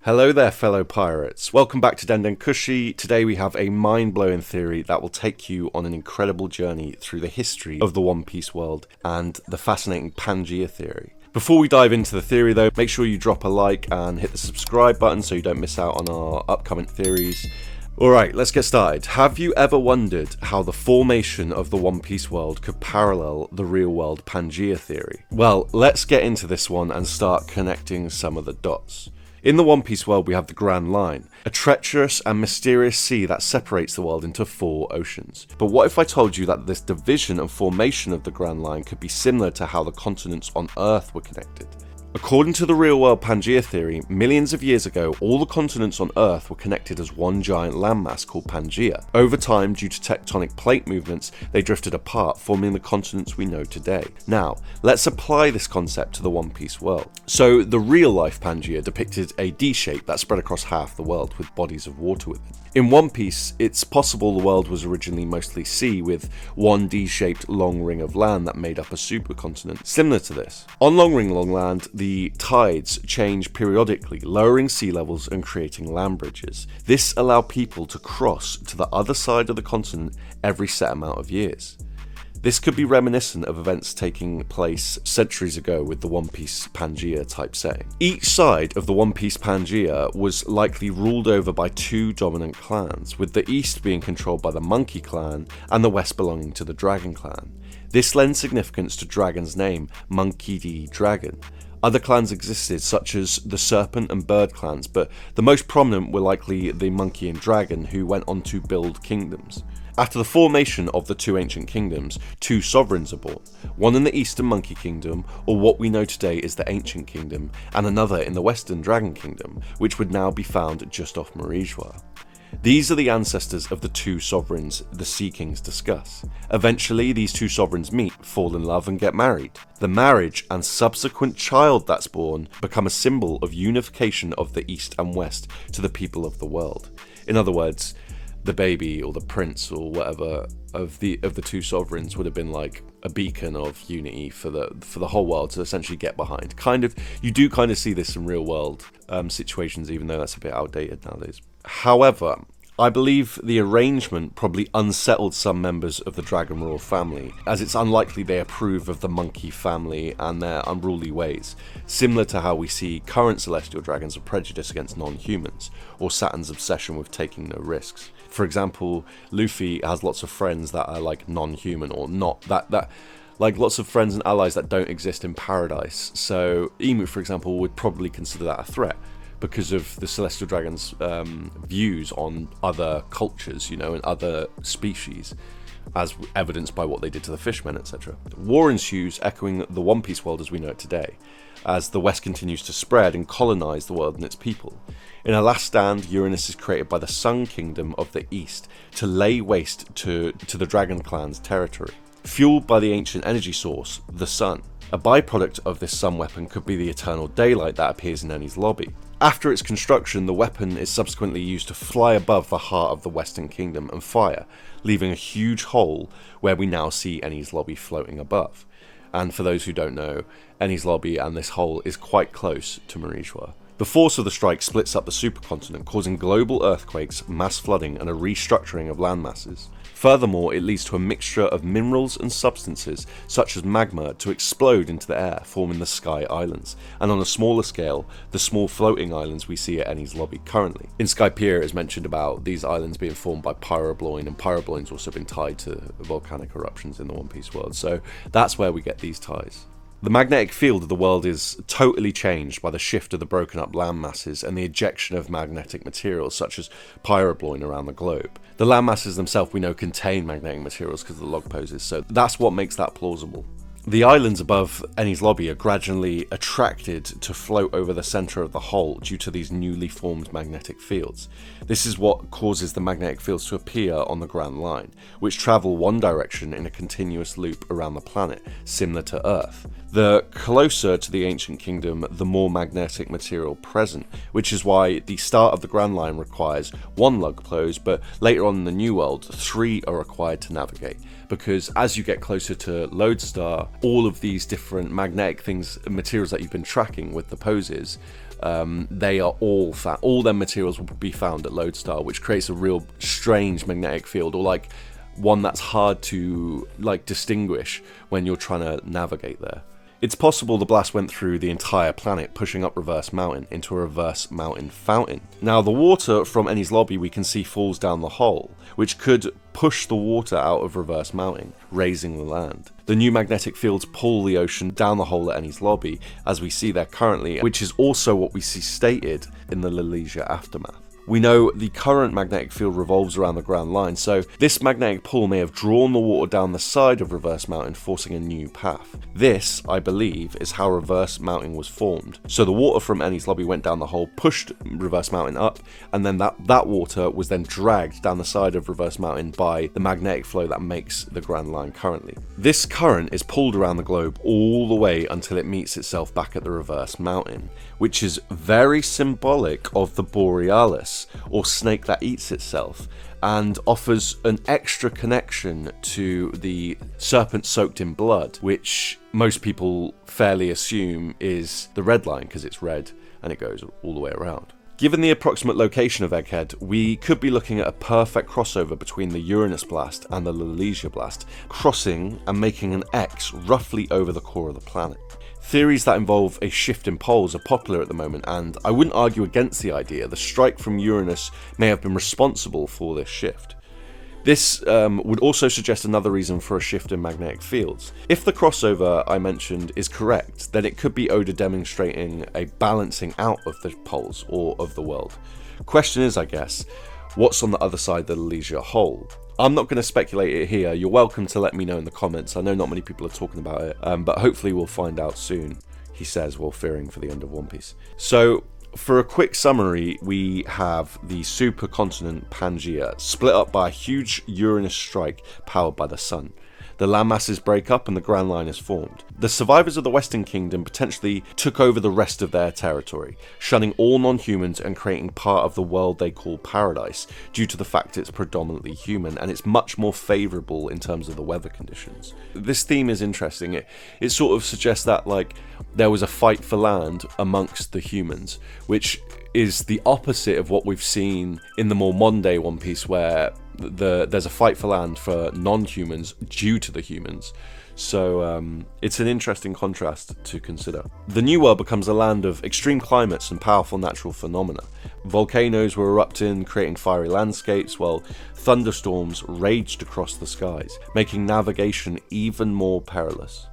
Hello there, fellow pirates. Welcome back to Den Kushi. Today we have a mind-blowing theory that will take you on an incredible journey through the history of the One Piece world and the fascinating Pangea theory. Before we dive into the theory though, make sure you drop a like and hit the subscribe button so you don't miss out on our upcoming theories. Alright, let's get started. Have you ever wondered how the formation of the One Piece world could parallel the real world Pangea theory? Well, let's get into this one and start connecting some of the dots. In the One Piece world we have the Grand Line, a treacherous and mysterious sea that separates the world into 4 oceans. But what if I told you that this division and formation of the Grand Line could be similar to how the continents on Earth were connected? According to the real-world Pangea theory, millions of years ago, all the continents on Earth were connected as one giant landmass called Pangea. Over time, due to tectonic plate movements, they drifted apart, forming the continents we know today. Now, let's apply this concept to the One Piece world. So, the real-life Pangea depicted a D shape that spread across half the world with bodies of water within. In One Piece, it's possible the world was originally mostly sea, with one D-shaped long ring of land that made up a supercontinent, similar to this. On Long Ring Long Land, the tides change periodically, lowering sea levels and creating land bridges. This allowed people to cross to the other side of the continent every set amount of years. This could be reminiscent of events taking place centuries ago with the One Piece Pangea type setting. Each side of the One Piece Pangea was likely ruled over by 2 dominant clans, with the east being controlled by the Monkey Clan and the west belonging to the Dragon Clan. This lends significance to Dragon's name, Monkey D. Dragon. Other clans existed, such as the Serpent and Bird clans, but the most prominent were likely the Monkey and Dragon, who went on to build kingdoms. After the formation of the 2 ancient kingdoms, 2 sovereigns are born, one in the Eastern Monkey Kingdom, or what we know today as the Ancient Kingdom, and another in the Western Dragon Kingdom, which would now be found just off Marijua. These are the ancestors of the 2 sovereigns the Sea Kings discuss. Eventually, these 2 sovereigns meet, fall in love and get married. The marriage and subsequent child that's born become a symbol of unification of the East and West to the people of the world. In other words, the baby or the prince or whatever of the 2 sovereigns would have been like a beacon of unity for the whole world to essentially get behind. You do kind of see this in real world situations, even though that's a bit outdated nowadays. However, I believe the arrangement probably unsettled some members of the Dragon Royal family, as it's unlikely they approve of the Monkey family and their unruly ways, similar to how we see current celestial dragons of prejudice against non-humans, or Saturn's obsession with taking no risks. For example, Luffy has lots of friends that are like non-human, or not like lots of friends and allies that don't exist in paradise. So Emu, for example, would probably consider that a threat, because of the Celestial Dragon's views on other cultures, and other species, as evidenced by what they did to the fishmen, etc. War ensues, echoing the One Piece world as we know it today, as the West continues to spread and colonize the world and its people. In a last stand, Uranus is created by the Sun Kingdom of the East to lay waste to the Dragon Clan's territory. Fueled by the ancient energy source, the sun. A byproduct of this sun weapon could be the eternal daylight that appears in Enies lobby. After its construction, the weapon is subsequently used to fly above the heart of the Western Kingdom and fire, leaving a huge hole where we now see Enies lobby floating above. And for those who don't know, Enies lobby and this hole is quite close to Marijua. The force of the strike splits up the supercontinent, causing global earthquakes, mass flooding, and a restructuring of landmasses. Furthermore, it leads to a mixture of minerals and substances, such as magma, to explode into the air, forming the Sky Islands, and on a smaller scale, the small floating islands we see at Enies lobby currently. In Skypiea, it is mentioned about these islands being formed by pyrobloin, and pyrobloin's also been tied to volcanic eruptions in the One Piece world, so that's where we get these ties. The magnetic field of the world is totally changed by the shift of the broken up land masses and the ejection of magnetic materials such as pyrobloin around the globe. The land masses themselves we know contain magnetic materials because of the log poses, so that's what makes that plausible. The islands above Enies lobby are gradually attracted to float over the centre of the hole due to these newly formed magnetic fields. This is what causes the magnetic fields to appear on the Grand Line, which travel one direction in a continuous loop around the planet, similar to Earth. The closer to the Ancient Kingdom, the more magnetic material present, which is why the start of the Grand Line requires 1 lug close, but later on in the New World, 3 are required to navigate. Because as you get closer to Lodestar, all of these different magnetic things, materials that you've been tracking with the poses, they are all their materials will be found at Lodestar, which creates a real strange magnetic field, or like one that's hard to like distinguish when you're trying to navigate there. It's possible the blast went through the entire planet, pushing up Reverse Mountain into a Reverse Mountain fountain. Now, the water from Enies Lobby we can see falls down the hole, which could push the water out of Reverse Mountain, raising the land. The new magnetic fields pull the ocean down the hole at Enies Lobby, as we see there currently, which is also what we see stated in the Lalesia aftermath. We know the current magnetic field revolves around the ground line, so this magnetic pull may have drawn the water down the side of Reverse Mountain, forcing a new path. This, I believe, is how Reverse Mountain was formed. So the water from Enies Lobby went down the hole, pushed Reverse Mountain up, and then that water was then dragged down the side of Reverse Mountain by the magnetic flow that makes the grand line currently. This current is pulled around the globe all the way until it meets itself back at the Reverse Mountain, which is very symbolic of the Borealis, or snake that eats itself, and offers an extra connection to the serpent soaked in blood, which most people fairly assume is the red line because it's red and it goes all the way around. Given the approximate location of Egghead, we could be looking at a perfect crossover between the Uranus blast and the Lalesia blast, crossing and making an X roughly over the core of the planet. Theories that involve a shift in poles are popular at the moment, and I wouldn't argue against the idea. The strike from Uranus may have been responsible for this shift. This would also suggest another reason for a shift in magnetic fields. If the crossover I mentioned is correct, then it could be Oda demonstrating a balancing out of the poles, or of the world. Question is, I guess, what's on the other side of the Lalesia hole? I'm not going to speculate it here. You're welcome to let me know in the comments. I know not many people are talking about it, but hopefully we'll find out soon, he says while fearing for the end of One Piece. So, for a quick summary, we have the supercontinent Pangaea, split up by a huge Uranus strike powered by the sun. The landmasses break up and the Grand Line is formed. The survivors of the Western Kingdom potentially took over the rest of their territory, shunning all non-humans and creating part of the world they call paradise, due to the fact it's predominantly human and it's much more favourable in terms of the weather conditions. This theme is interesting. It sort of suggests that like there was a fight for land amongst the humans, which is the opposite of what we've seen in the more modern day One Piece, where there's a fight for land for non-humans due to the humans. So it's an interesting contrast to consider. The New World becomes a land of extreme climates and powerful natural phenomena. Volcanoes were erupting, creating fiery landscapes, while thunderstorms raged across the skies, making navigation even more perilous.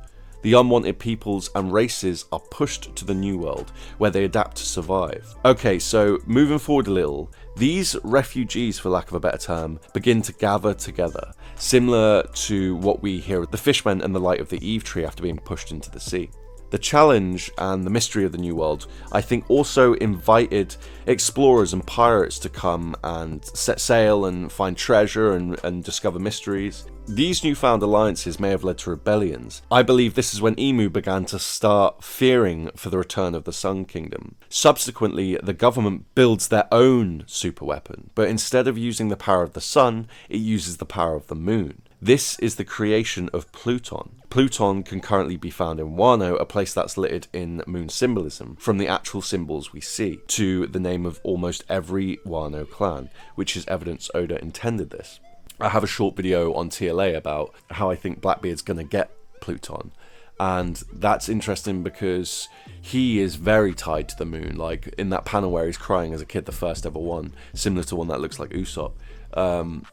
The unwanted peoples and races are pushed to the New World, where they adapt to survive. Okay, so moving forward a little, these refugees, for lack of a better term, begin to gather together, similar to what we hear of the fishmen and the light of the Eve tree after being pushed into the sea. The challenge and the mystery of the New World, I think, also invited explorers and pirates to come and set sail and find treasure and discover mysteries. These newfound alliances may have led to rebellions. I believe this is when Emu began to start fearing for the return of the Sun Kingdom. Subsequently, the government builds their own superweapon, but instead of using the power of the sun, it uses the power of the moon. This is the creation of Pluton. Pluton can currently be found in Wano, a place that's littered in moon symbolism, from the actual symbols we see, to the name of almost every Wano clan, which is evidence Oda intended this. I have a short video on TLA about how I think Blackbeard's going to get Pluton, and that's interesting because he is very tied to the moon. Like in that panel where he's crying as a kid, the first ever one, similar to one that looks like Usopp,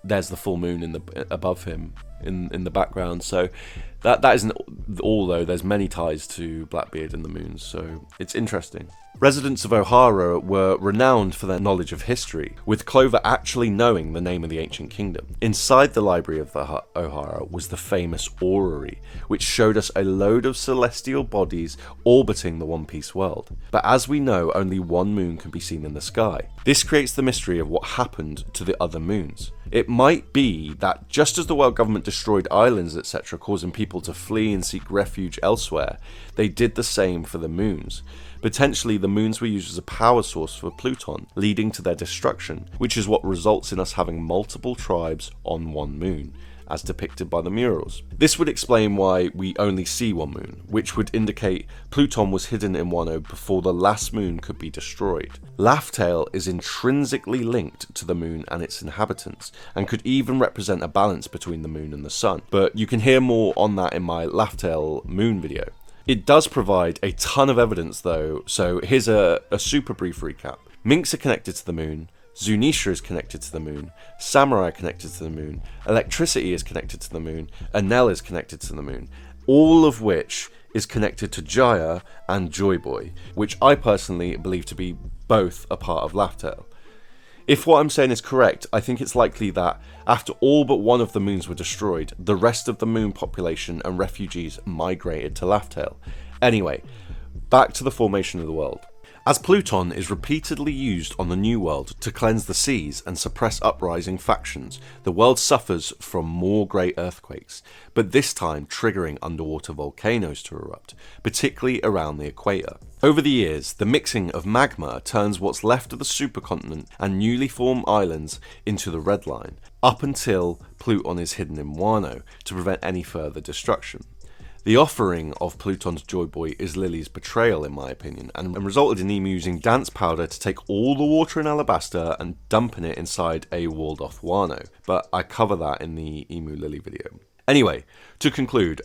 there's the full moon above him in the background. So that isn't all though. There's many ties to Blackbeard and the moon, so it's interesting. Residents of Ohara were renowned for their knowledge of history, with Clover actually knowing the name of the ancient kingdom. Inside the library of the Ohara was the famous orrery, which showed us a load of celestial bodies orbiting the One Piece world. But as we know, only one moon can be seen in the sky. This creates the mystery of what happened to the other moons. It might be that just as the world government destroyed islands, etc., causing people to flee and seek refuge elsewhere, they did the same for the moons. Potentially, the moons were used as a power source for Pluton, leading to their destruction, which is what results in us having multiple tribes on one moon, as depicted by the murals. This would explain why we only see one moon, which would indicate Pluton was hidden in Wano before the last moon could be destroyed. Laugh-Tale is intrinsically linked to the moon and its inhabitants, and could even represent a balance between the moon and the sun, but you can hear more on that in my Laugh-Tale moon video. It does provide a ton of evidence though, so here's a super brief recap. Minks are connected to the moon, Zunisha is connected to the moon, Samurai are connected to the moon, Electricity is connected to the moon, Enel is connected to the moon, all of which is connected to Jaya and Joy Boy, which I personally believe to be both a part of Laugh-Tale. If what I'm saying is correct, I think it's likely that after all but one of the moons were destroyed, the rest of the moon population and refugees migrated to Laugh-Tale. Anyway, back to the formation of the world. As Pluton is repeatedly used on the New World to cleanse the seas and suppress uprising factions, the world suffers from more great earthquakes, but this time triggering underwater volcanoes to erupt, particularly around the equator. Over the years, the mixing of magma turns what's left of the supercontinent and newly formed islands into the redline, up until Pluton is hidden in Wano to prevent any further destruction. The offering of Pluton's Joy Boy is Lily's betrayal, in my opinion, and resulted in him using dance powder to take all the water in Alabasta and dumping it inside a walled-off Wano. But I cover that in the Emu Lily video. Anyway, to conclude,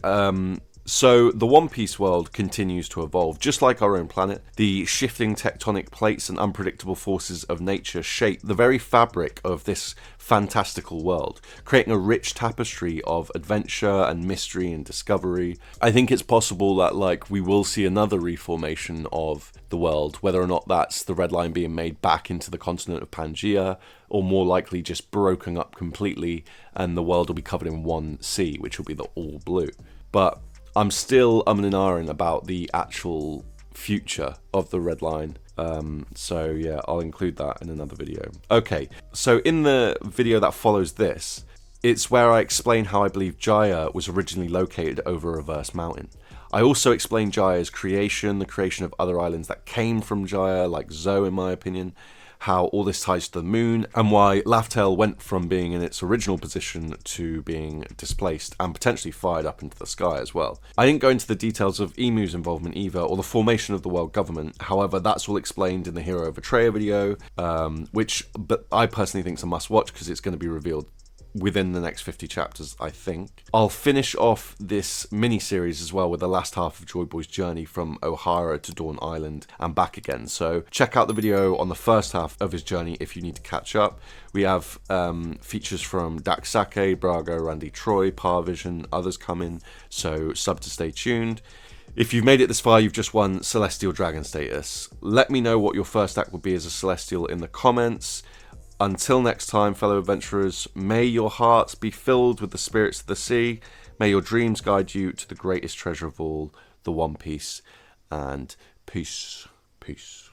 so the One Piece world continues to evolve, just like our own planet. The shifting tectonic plates and unpredictable forces of nature shape the very fabric of this fantastical world, creating a rich tapestry of adventure and mystery and discovery. I think it's possible that we will see another reformation of the world, whether or not that's the red line being made back into the continent of Pangaea, or more likely just broken up completely and the world will be covered in one sea, which will be the all blue. But I'm still umming and ahhing about the actual future of the red line. So yeah, I'll include that in another video. Okay, so in the video that follows this, it's where I explain how I believe Jaya was originally located over a reverse mountain. I also explain Jaya's creation, the creation of other islands that came from Jaya, like Zo in my opinion, how all this ties to the moon, and why Laugh-Tale went from being in its original position to being displaced and potentially fired up into the sky as well. I didn't go into the details of Emu's involvement either, or the formation of the world government. However, that's all explained in the Hero of Atreya video, which I personally think is a must watch because it's going to be revealed within the next 50 chapters, I think. I'll finish off this mini-series as well with the last half of Joy Boy's journey from Ohara to Dawn Island and back again. So check out the video on the first half of his journey if you need to catch up. We have features from Dax Sake, Braga, Randy Troy, Parvision, others coming, so sub to stay tuned. If you've made it this far, you've just won Celestial Dragon status. Let me know what your first act would be as a Celestial in the comments. Until next time, fellow adventurers, may your hearts be filled with the spirits of the sea. May your dreams guide you to the greatest treasure of all, the One Piece. And peace. Peace.